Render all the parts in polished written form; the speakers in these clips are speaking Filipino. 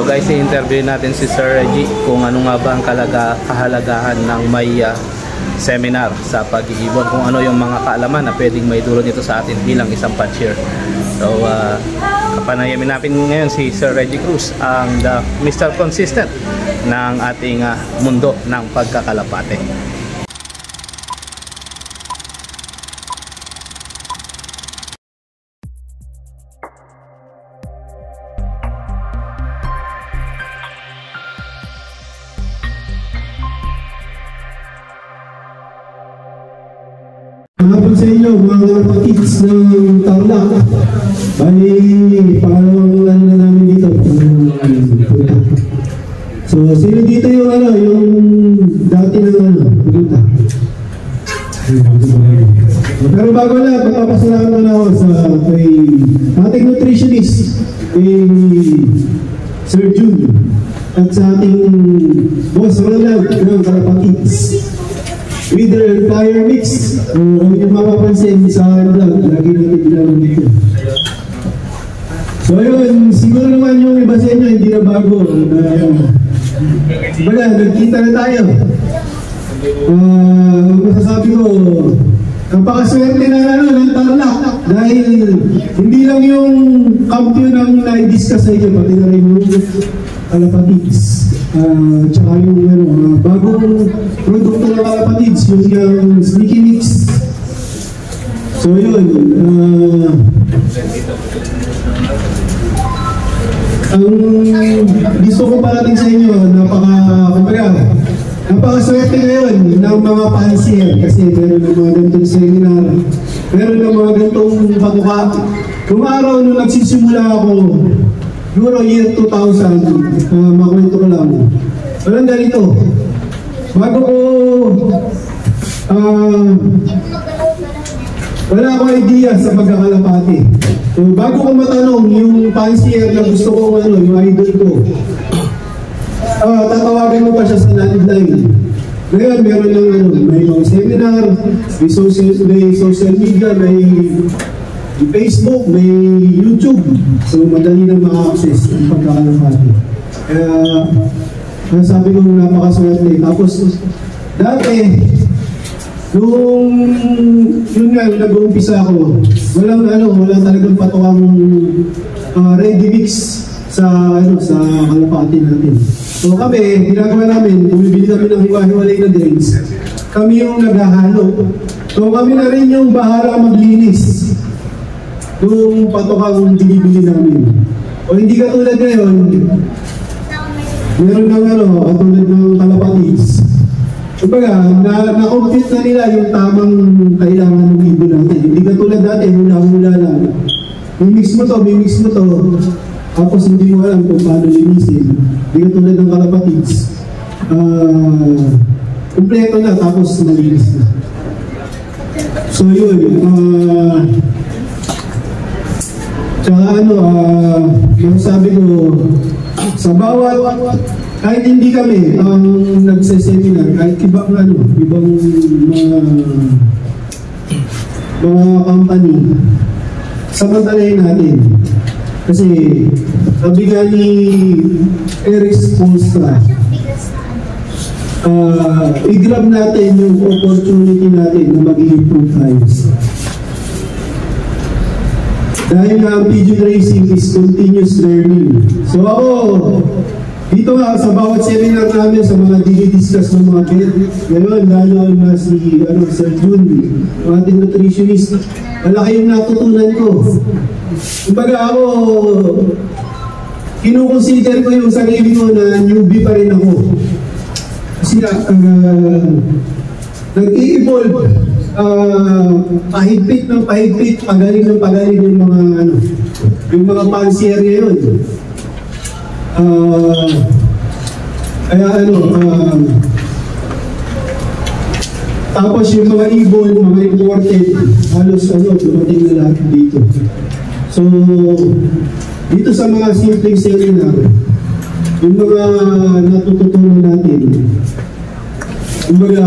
So guys, i-interview natin si Sir Reggie kung ano nga ba ang kahalagahan ng may seminar sa pag-iibon, kung ano yung mga kaalaman na pwedeng maitulong nito sa atin bilang isang puncher. So kapanayamin natin ngayon si Sir Reggie Cruz, ang Mr. Consistent ng ating mundo ng pagkakalapate. Hapon sa inyo mga kids ng Tarlac. Bali, pangalawang ano na namin dito. So, sino dito yung dati ng pumunta? Pero bago na, magpapasalamat na ako sa kay ating nutritionist, kay Sir June, at sa ating boss Ronald ng Kalapang Kids. Leader and Fire Mix. Kung yung mapapansin sa vlog, lagi natin ginagawa dito. So ayun, siguro naman yung iba sa inyo hindi na bago. Baga, nagkita na tayo. Masasabi ko, napakaswerte na ng Tarlac. Dahil hindi lang yung kampiyon ang na-discuss sa inyo, pati na rin yung Kalapatids. Tsaka yung bagong produkto ng Kalapatids, yung Sneaky Mix. So yun, ang gusto ko parating sa inyo, napakaswerte ngayon ng mga pansier kasi meron ng mga gantong seminar, meron ng mga gantong pagkuka. Kung araw nung nagsisimula ako, siguro year 2000, makwento ko lang. Walang ganito. Bago ko, wala akong idea sa pagkakalapati. So, bago ko matanong yung fancier na gusto ko, yung idol ko, tatawagan mo pa siya sa landline. Ngayon, meron lang may mga seminar, may social media, may Facebook, may YouTube. So, madali na ma-access ang pagkakalapati. Kaya sabi ko napakaswerte. Tapos, dati, nung yun nga, nag-uumpisa ako, walang talagang patuwang ready mix sa kalapati natin. So kami, ginagawa namin, bumibili kami ng hiwa-hiwalay na drinks. Kami yung naghahalo. So kami na rin yung bahala maglinis nung patukang binibili namin. O hindi katulad ngayon, meron ng katulad ng Kalapatids. Kumbaga, na-compute na nila yung tamang kailangan ng ibon natin. Hindi katulad dati, hula-hula lang. Mimix mo to, tapos hindi mo alam kung paano linisin. Hindi katulad ng Kalapatids. Kompleto na, tapos nalinis na. So yun, tsaka masasabi ko, sa bawat, kahit hindi kami ang nagseseminar, kahit ibang mga company, samantalahin natin. Kasi nabigyan ni Eric Spolstra, i-grab natin yung opportunity natin na mag-improve tayo. Dahil ang pigeon racing is continuous learning. So ako, dito nga sa bawat seminar namin, sa mga dinidiscuss ng mga bed, ngayon lalo na si Sir June, ang ating nutritionist, malaki yung natutunan ko. Kumbaga ako, kinukonsider ko yung sarili ko na newbie pa rin ako. Kasi nag-i-evolve, pahigpit ng pahigpit, pagaling ng pagaling yung mga pansier ngayon. Kaya tapos yung mga ibon, mga imported, halos dumating na lahat dito. So, dito sa mga simpleng seminar, yung mga natututunan natin, kumbaga,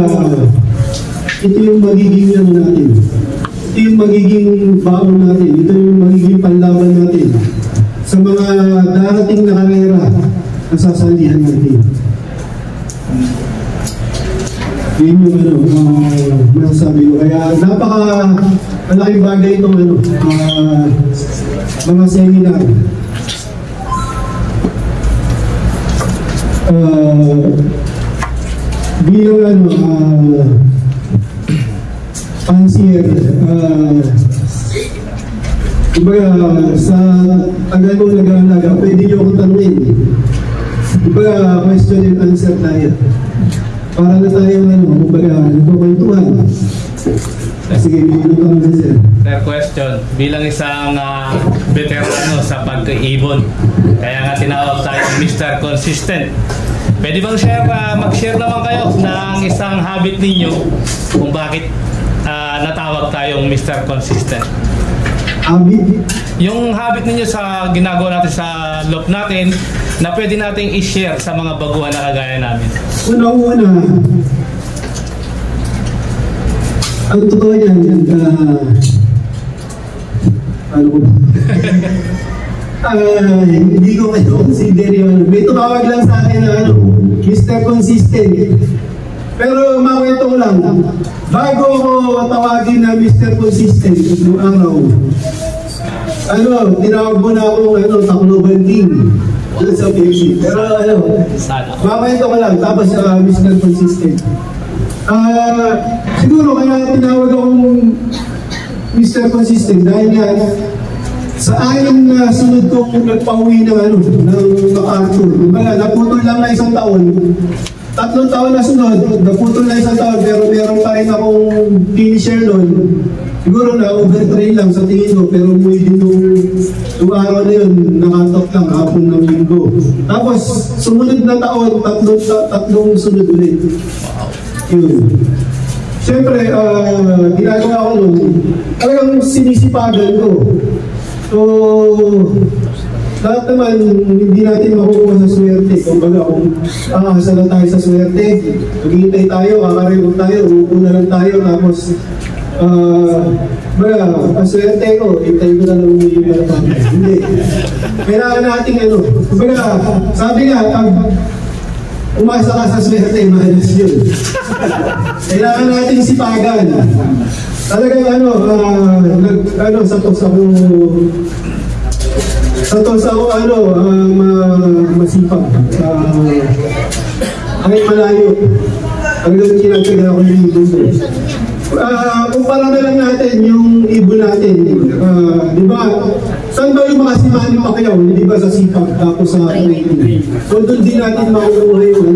ito yung magiging natin. Ito yung magiging baon natin. Ito yung magiging panlaban natin sa mga darating na karera nasasalihan natin. Yun yung masasabi ko. Kaya napaka-malaking bagay itong mga seminar. Bilang pansier, kumbaga sa tagal mo nag-aalaga, pwede nyo akong tanungin. Kumbaga question and answer tayo. Para na tayo kumbaga nagpapwentuhan. Sige, bilang ka naman sir. Sir, question. Bilang isang veterano sa pagkaibon, kaya nga tinawag tayo Mr. Consistent. Pwede bang mag-share naman kayo ng isang habit ninyo kung bakit natawag tayong Mr. Consistent? Habit? Yung habit ninyo sa ginagawa natin sa loop natin na pwede nating i-share sa mga baguhan na kagaya namin. Una-una, ang totoo yan, ano ko ba? Hindi ko kayo consider yun. May tumawag lang sa akin na Mr. Consistent. Pero makwento ko lang, bago ko tawagin na Mr. Consistent noong araw, tinawag mo na akong Tacloban King sa PhD. Pero makwento ko lang, tapos Mr. Consistent. Siguro kaya tinawag akong Mr. Consistent dahil nga sa ayon na sunod kong nagpauwi ng MacArthur. Kumbaga, naputol lang na isang taon. 3 taon na sunod, naputol na isang taon, pero meron pa rin akong finisher nun. Siguro na overtrain lang sa tingin ko, pero umuwi din nung araw na yun, nakatok lang hapon ng linggo. Tapos, sumunod na taon, tatlong sunod ulit. Yun. Siyempre, ginagawa ko nun, talagang sinisipagan ko. So, lahat naman, hindi natin makukuha sa swerte. Kumbaga, kung kakakasala tayo sa swerte, maghihintay tayo, kakaregon tayo, uupo na lang tayo, tapos, ang swerte ko, hintay ko na lang umuwi na lang. Hindi. Kailangan natin, kumbaga, sabi nga, umasa ka sa swerte, minus yun. Kailangan natin sipagan. Talagang sa ako masipag. Kahit malayo. Talagang kinagtagal ako yung ibon ko. Kumpara na lang natin yung ibon natin. Di ba? Saan ba yung mga simani pa kayo? Di ba sa sipag tapos sa training? So doon din natin makukuha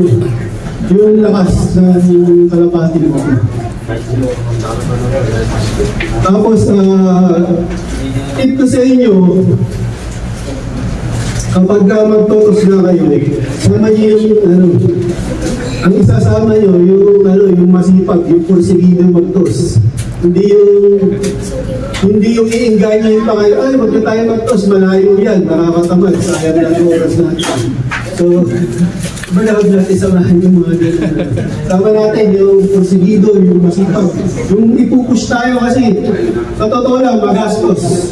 yung lakas ng kalapati mo. Tapos, tip ko sa inyo, kapag magtotos na kayo, sama niyo yung, ang isasama niyo, yung masipag, yung porsigido magtos. Hindi yung iingganyo yung pangayo, ay, wag na tayo magtos, malayo yan, nakakatamad, sayang na yung oras natin. So, malawag natin samahan yung mga gano'n. Tama natin yung porsigido, yung masipag. Yung ipupush tayo kasi, sa totoo lang, magastos.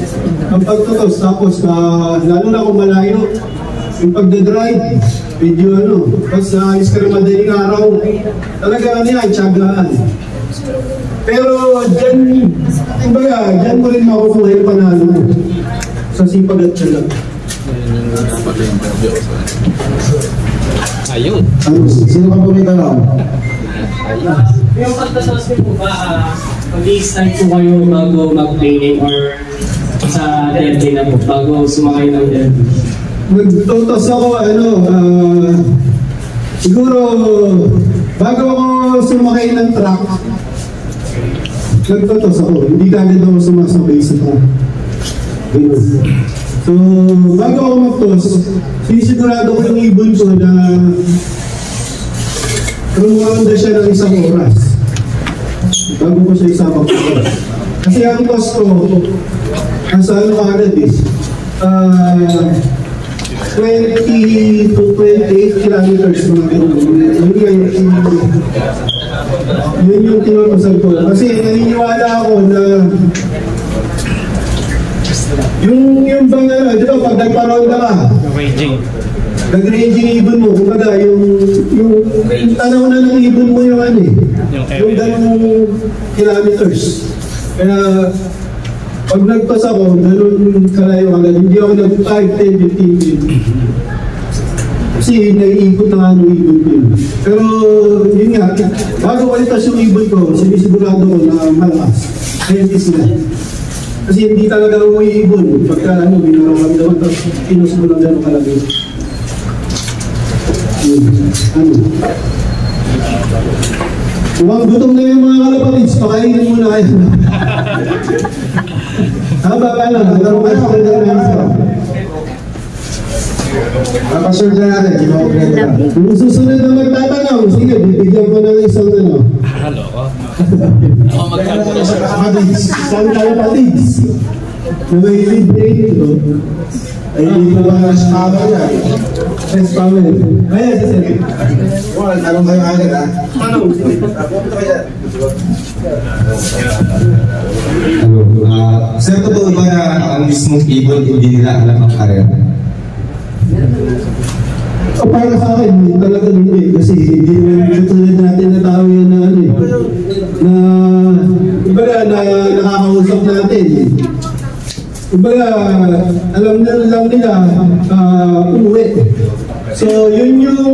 Ang pagtutos, tapos lalo na kung malayo, yung pagdadrive, medyo tapos naalis ka rin madaling araw, talaga yan, tiyagaan. Pero dyan, kumbaga, dyan mo rin makukuha yung panalo mo sa sipag at tiyaga. Ayun. Sino ka po may tanong? Yung pagtatos po ba, mag-i-start po kayo bago mag-training or sa DLT na po, bago sumakay ng DLT? Nagtutos ako, siguro, bago ako sumakay ng truck, nagtutos ako, hindi kagad ako sumasabay sa truck. So, bago ako magtos, sinisigurado ko yung ibon ko na rumanda siya ng isang oras. Bago ko siya isama ko. Kasi ang tos ko, nasa agad 20 to 28 kilometers mga ganun. Yun yung tinutusan ko. Kasi naniniwala ako na yung bang di ba, pag nagparonda ka, raging. nag-range yung ibon mo, kumbaga yung tanaw na ng ibon mo yung ano eh, yung ganong kilometers. Kaya pag nagpas ako, ganun kalayo agad, hindi ako nag-5, 10, 15 kasi naiikot na nga ng ibon ko yun. Pero yun nga, bago kalitas yung ibon ko, sinisigurado ko na malakas. Rentis na. Kasi hindi talaga umiibon. Pagka ano, binaramdaman, tapos pinus mo lang gano'ng kalagay. Ano? Mukhang gutom na yung mga kalapatids, pakainin mo na kayo. Haba ka na, nagkaroon kayo sa kanya. Papaserve na natin, ginawa-grade na. Kung susunod na magtatanong, sige, bibigyan ko ng isang ano. Halo ko. Ako magtatanong sa kalapatids. Isang kalapatids. Na may lead rate, no? Ay, dito ba ang spammer yan? Ay, spammer. Kaya, sige. Well, tanong kayo agad, ha? Tanong. Sir, totoo ba na ang mismong ibon hindi nila alam ang karera? Para sa akin, talaga hindi. Kasi hindi naman katulad natin na tao yan na ano eh. Ibaga na nakakausap natin. Ibaga, alam na lang nila umuwi. So, yun yung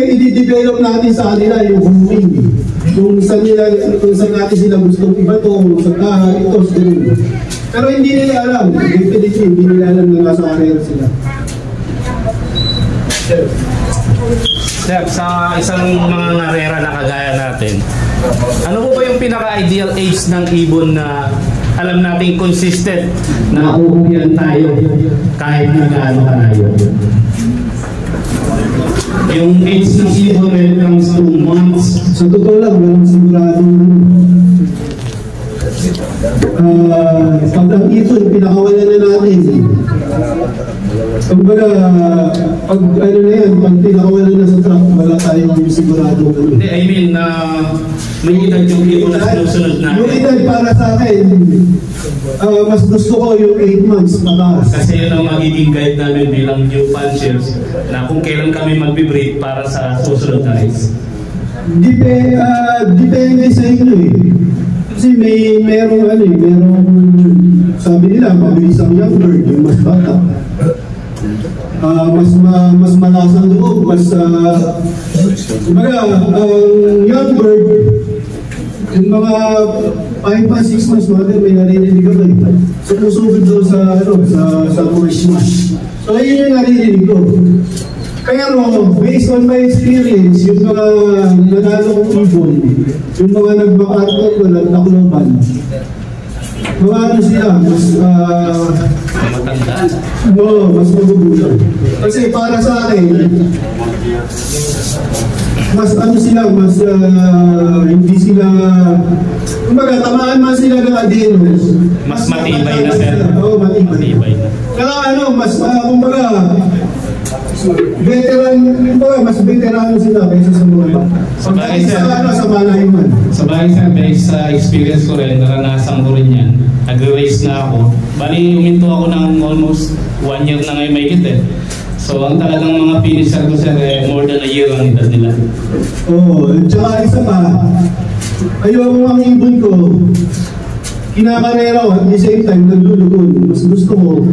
i-develop natin sa kanila, yung homing. Kung saan natin sila gustong iba to, ito, siguro. Pero hindi nila alam, definitely, hindi nila alam na nasa karera sila. Sir, sa isang mga ngarera na kagaya natin, ano po ba yung pinaka-ideal age ng ibon na alam nating consistent na uuwihan tayo kahit na gaano kalayo? Yung age ng ibon when it comes to months. Sa totoo lang, walang siguradong pag ang ipon, pinakawalan na natin. Kumbaga, pag ano na yan, pag pinakawalan na sa truck, wala tayong sigurado. Hindi, I mean, may edad yung ibon na sinusunod natin. Yung edad para sa akin, mas gusto ko yung 8 months mataas. Kasi yun ang magiging guide namin bilang new punchers na kung kailan kami mag-breed para sa susunod na race. Depende sa inyo eh. Kasi merong sabi nila, mabilis ang young bird, yung mas bata. Mas malakas ang loob, young bird, yung mga 5 months, 6 months, may narinig ko doon. Sumusugod daw sa Christmas. So, yun yung narinig ko. Kaya based on my experience, yung mga nanalo kong ibon, yung mga nagbakarton ko, nagtakloban, mga ano sila, mas matanda. Mas magugulang. Kasi para sa akin, mas ano sila, mas hindi sila, kumbaga tamaan man sila ng adenos. Mas matibay na sir. Oo, matibay na. Kaya mas kumbaga, mas veterano sila kaysa sa mga sa malayuman. Sa bagay sir, based sa experience ko rin, naranasan ko rin yan. Nag-race na ako. Bali, uminto ako ng almost 1 year na ngayon may eh. So, ang talagang mga finisher ko sir, more than a year ang edad nila. Tsaka isa pa, ayoko ang ibon ko, kinakarera ko at the same time naglulukon. Mas gusto ko,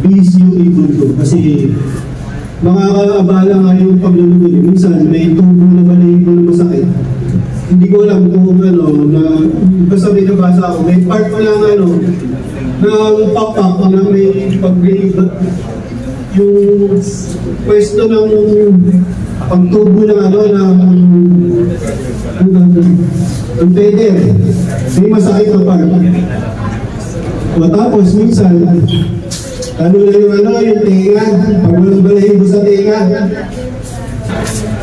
busy yung ibon ko. Kasi, makakaabala nga yung paglulukon. Minsan, may tubo na balahibo na masakit. Hindi ko alam kung basta may nabasa ako, may part ko lang ng pop-up na may yung pwesto ng pagtubo ng feather. May masakit na part. Tapos minsan, yung tenga, pag walang balahibo sa tenga,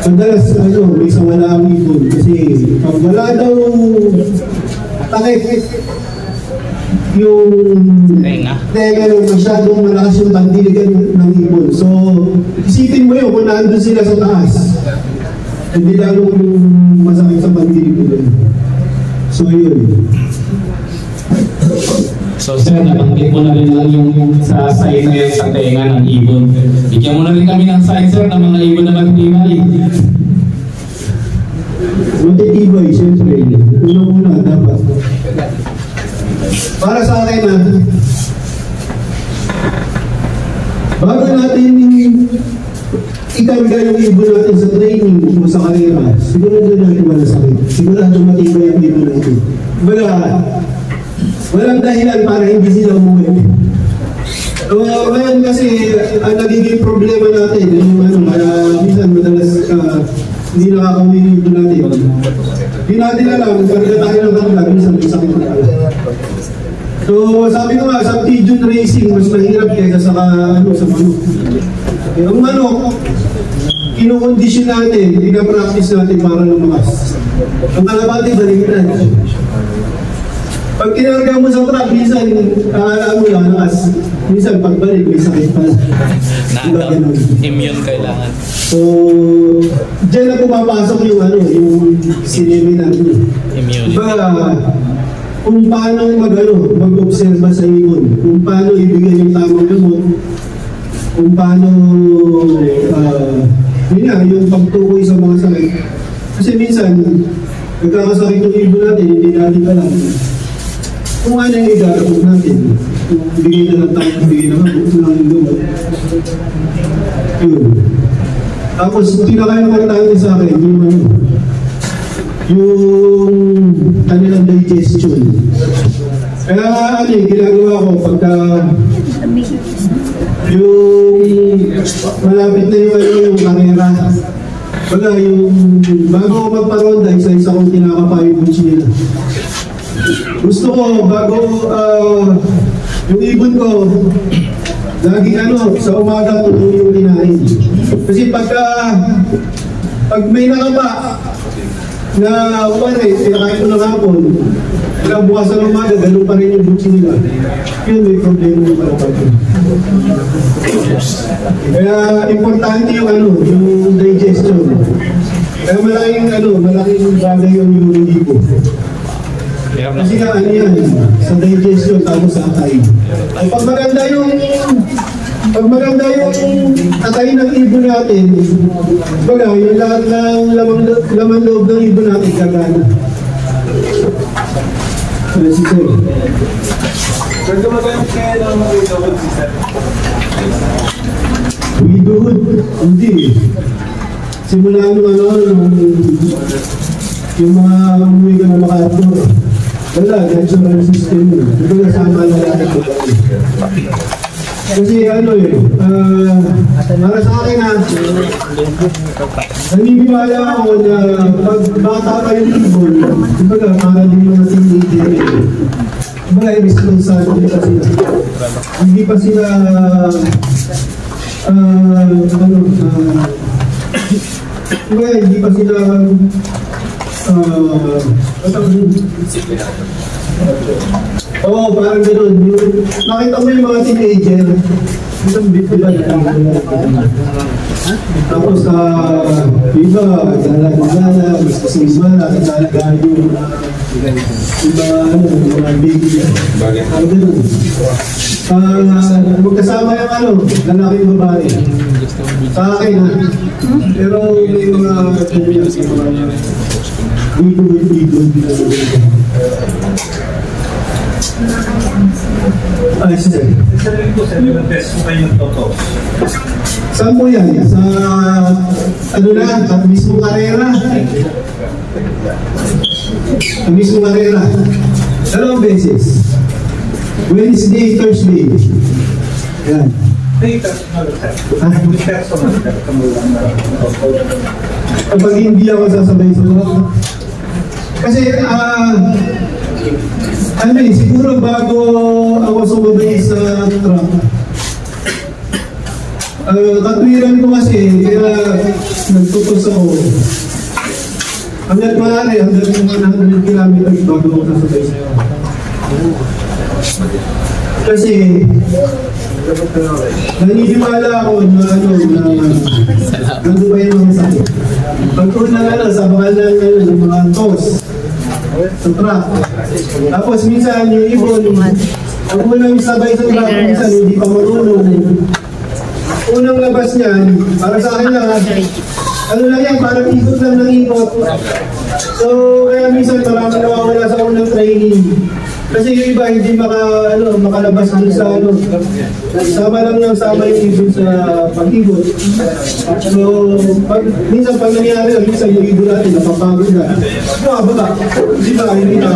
madalas may sawala ang ibon. Kasi pag wala daw takip, yung tenga masyadong malakas yung tandiligan ng ibon. So, isipin mo yun kung naandun sila sa taas. Hindi lalong masakit sa tandiligan. So, yun. So sir, nabanggit mo na rin lang yung sa sign na yan sa tenga ng ibon. Bigyan mo na rin kami ng sign sir ng mga ibon na matibay. Matitibay, siyempre. Unang-una, dapat. Para sa akin na, bago natin ikarga yung ibon natin sa training o sa karera, sigurado natin wala sakit. Sigurado matibay ang ibon natin. Walang dahilan para hindi sila umuwi. Ngayon kasi, ang nagiging problema natin, yung minsan madalas hindi nakakauwi yung ibon natin. Hindi natin alam, karga tayo ng karga, minsan may sakit na pala. So, sabi ko nga, sa pigeon racing, mas mahirap kaysa sa manok. Ang manok, kinukondisyon natin, pinapractice natin para lumakas. Ang kalabati, balikan. Pag kinarga mo sa truck, minsan, akala mo lakas. Minsan, pagbalik, may sakit pala. Immune kailangan. So, dyan na pumapasok yung sineminar mo. Immune. Kung paano mag-obserba sa ibon, kung paano ibigay yung tamang gamot, kung paano yung pagtukoy sa mga sakit. Kasi minsan, nagkakasakit yung ibon natin, hindi natin alam. Kung ano yung igarapot natin, kung bigay na lang tayo, bigay na lang yung gamot. Yun. Tapos, pinaka-importante sa akin, yung kanilang digestion. Kaya ginagawa ko pagka yung malapit na yung karera. Bago ako magparonda, isa-isa kong kinakapa yung butchi nila. Gusto ko, bago yung ibon ko, lagi sa umaga tulong yung kinain. Kasi pag may nakapa, na pinakain ko ng hapon, ilang bukas ng umaga, ganun pa rin yung butchi nila. Yun, may problema yung palapag. Kaya importante yung digestion. Kaya malaking bagay yung urine ko. Kasi nga yan, sa digestion, tapos sa atay. Pag maganda yung atay ng ibon natin, yung lahat ng laman loob ng ibon natin gagana. Si Sir. Sir, gumagayang kaya ng mga widowhood si Sir? Widowhood? Hindi. Simula yung mga umuwi ka na maka-outdoor. Wala, natural system yun. Ito na sama na natin ko. Kasi para sa akin naniniwala ako na pag bata pa yung ibon, para din mga teenager, responsible pa sila. Hindi pa sila hindi pa sila Oo, parang gano'n. Nakita mo yung mga teenager, isang bit-bitan. Tapos, iba, gala-gala, mas kasimala, gala-gala yung mga baby. Parang gano'n. Magkasama yung lalaki yung babae. Sa akin, pero may mga Sir, best mo kayo yung totoo. Saan mo yan? Sa mismo karera. Sa mismo karera. Dalawang beses. Wednesday, Thursday. Yan. Kapag hindi ako sasabay sa mga. Kasi, siguro bago ako sumabay sa truck, katwiran ko kasi, kaya nagtutos ako. Hanggang maaari, hanggang 100 kilometers bago ako sasabay sa truck. Kasi, naniniwala ako na nandun ba yung mga sakit. Pagkuna sa bakal ng mga tos sa truck. Tapos minsan yung ibon, Ang unang sabay sa track, minsan hindi pa marunong. Unang labas niyan, para sa akin lang, ano lang yan, parang ikot lang ng ikot. So, kaya minsan maraming nawawala sa unang training. Kasi yung iba hindi makalabas dun sa sama lang ng sama yung ibon sa pag-ibot. So, minsan pag nangyari, minsan yung ibon natin napapagod na. Baba, di ba, hindi na.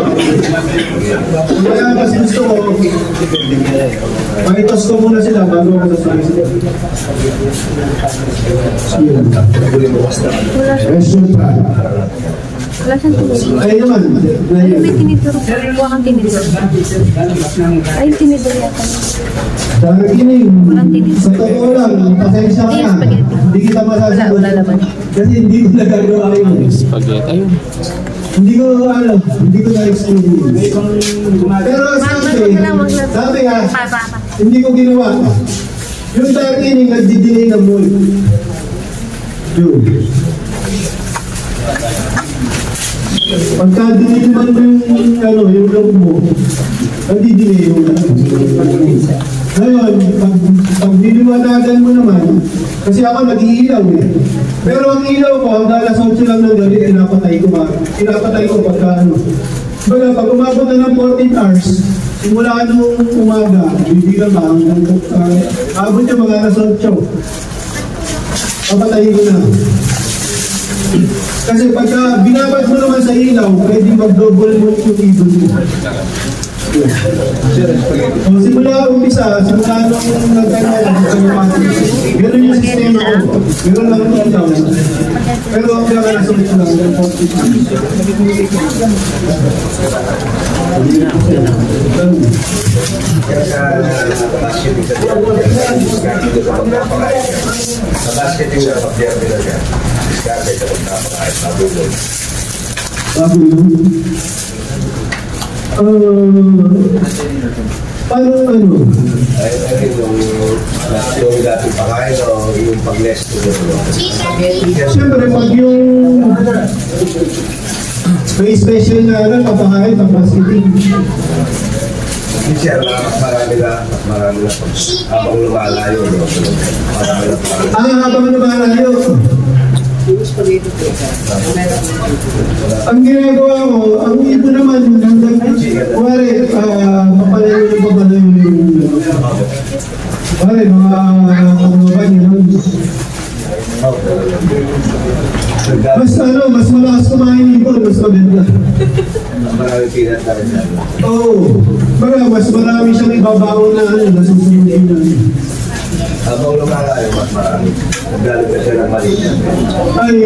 Kaya mas gusto ko, pakitos ko muna sila bago ako sasabi sila. Question pa. Wala siyang tinidor. Ay naman. Ay, may tinidor. Kuha kang tinidor. Ay, tinidor yata. Darating Walang tinidor. sa totoo lang, pasensya ka na. Hindi kita masasagot. Wala laban. Kasi hindi ko nagagawa yun. Spaghetti, ayun. Hindi ko na-experience. Pero sabi nga, hindi ko ginawa. Yung targeting, nagdi-delay ng mold. Yun. Pagka diniman mo yung loob mo, nagdi-delay yung ngayon, pag diliwanagan mo naman, kasi ako nag-iilaw eh. Pero ang ilaw ko, ang alas 8 lang ng gabi, pinapatay ko pagka Baga, pag umabot na ng 14 hours, simula nung umaga, hindi lang abot yung mga alas 8. Papatayin ko na. Kasi pagka binabad mo naman sa ilaw, pwede mag-double mo yung ibon mo. So, simula umpisa, simula nung nagkano, gano'n yung sistema ko. Gano'n lang yung ilaw. Pero ang pinakalasunod ko lang, yung 40. Paano yung dating pakain o yung pag-less to the siyempre, pag yung may special na papakain, pag-basketing. Sir, marami na habang lumalayo. Habang lumalayo. Ang ginagawa ko, ang ito naman, kuwari, mapalayo yung babalayo yung kuwari, mga yun. Mas malakas kumain ibon, mas maganda. Marami pinat na rin. Oo. Mas marami siyang ibabaon na nasusunod na. Habang lumalayo, mas marami. Nagdalit na siya ng mali. Ay,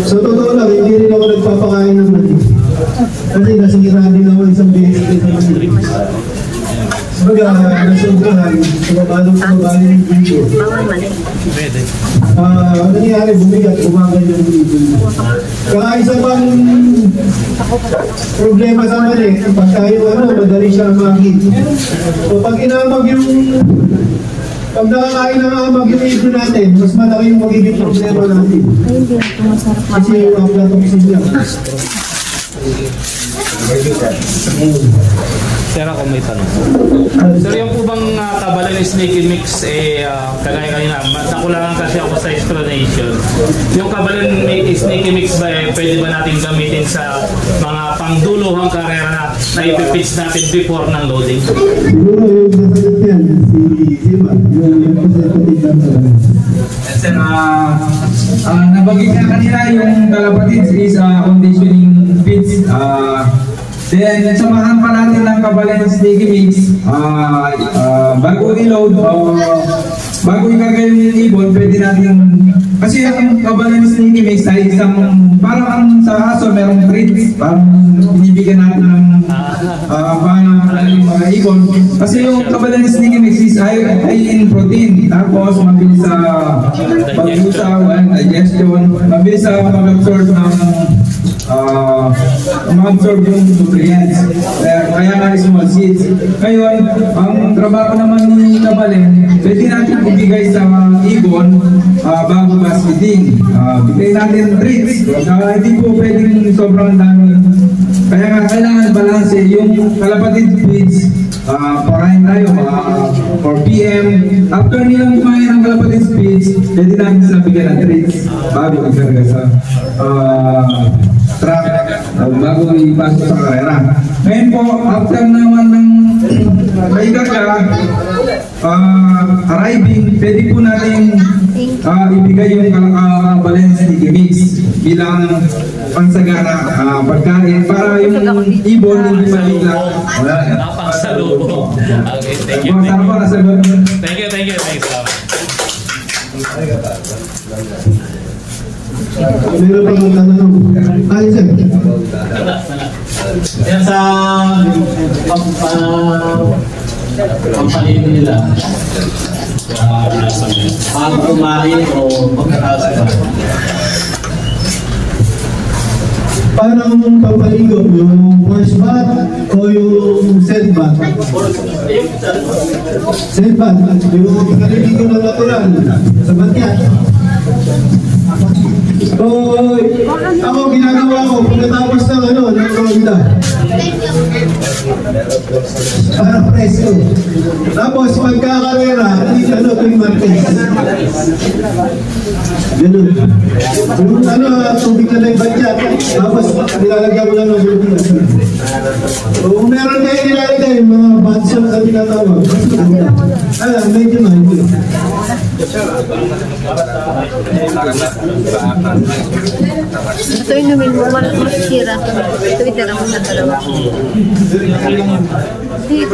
sa totoo lang, hindi rin ako nagpapakain ng mali. Kasi nasira din ako isang beses. Baga, nasobrahan, sumabalong yung video. Ang nangyari, bumigat, umagal yung video. Kaya isa pang problema sa mali, pagka yung madali siya magig. So pag inamag yung pag nakakain ng amag yung ibon natin, mas malaki yung magiging problema natin. Kasi yung aflatoxin niya. Sir, ako may tanong. Sir, yung po bang kabalan ng Snaky Mix, kagaya kanina, nakulangan kasi ako sa explanation. Yung kabalan ng Snaky Mix ba, pwede ba natin gamitin sa mga pangduluhang karera na ipipitch natin before ng loading? Siguro yung nasagot yan, si Zima, yung sir, nabagay ka kanina yung kalapatids is conditioning feeds. Then, samahan pa natin ng kabalan ng Snaky Mix. Bago i-load, bago ikagay yung ibon, pwede natin, kasi ang kabalan ng Snaky Mix ay isang, parang sa aso, merong treats, parang binibigyan natin ng yung mga ibon. Kasi yung kabalan ng Snaky Mix is high in protein, tapos mabilis sa pag-usaw and digestion, mabilis sa pag-absorb ng ma-absorb yung nutrients. Kaya nga small seeds. Ngayon, ang trabaho naman ni kabalin, pwede natin ibigay sa ibon bago basketing. Bigay natin treats. Hindi po pwedeng sobrang dami. Kaya nga kailangan balance yung kalapatid feeds pakain tayo 4 PM. After nilang kumain ng kalapatid speeds, pwede natin sila bigyan ng treats bago ikarga sa truck bago ipasok sa karera. Ngayon po, after naman ng naikarga, arriving, pwede po natin ibigay yung balance sticky mix bilang pansagana pagkain para yung ibon hindi maligla. Napakasalubong. Okay, thank you. Thank you. Meron pa mga tanong. Ay, sir. Kaya sa pampalino nila, bago kumain o pagkatapos ba? Parang pampaligo, yung horse bath o yung sand bath? Sand bath, yung pinaliligo na natural sa batyat. So, ako ginagawa ko pagkatapos ng ng ronda. Para presko. Tapos pagkakarera, tuwing Martes. Ganun. Yung tubig na batyat. Tapos nilalagyan mo lang ng bulbula. So, kung meron kayo nilalagay, mga bansol na tinatawag. Medyo mahal. Ito yung namin mo, masisira. Ito itara mo sa dalawa. Ito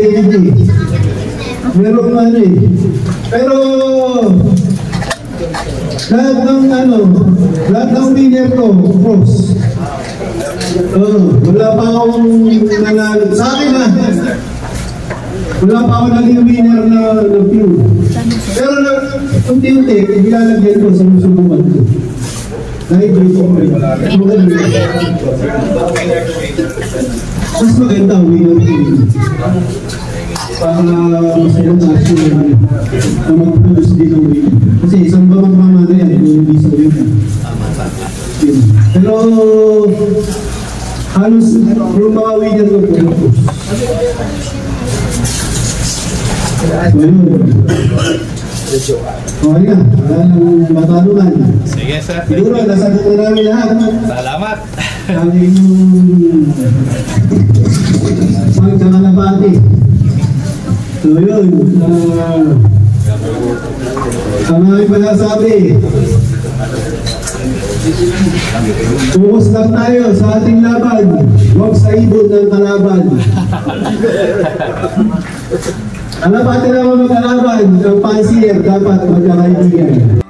yung meron pero lahat ng winner ko, cross. Wala pa akong nanalo. Sa akin wala pa akong naging winner na view. Pero unti-unti, ilalagyan ko sa musubukan ko. Dahil dito ko mas maganda winner view. Para mas mataas na mag-produce din ang winner. Kasi isang ba magmamana yan kung hindi sa winner. Pero halos yung mga winner ko po. Okay na, wala nang matanungan. Sige, sir. Siguro, nasagot na namin lahat. Salamat. Kami yung pagkakalabati. So yun, ang aming pagkasabi, focus lang tayo sa ating laban. Huwag sa ibon ng kalaban. Alam natin naman magkalaban, ang pansier dapat magkakaibigan.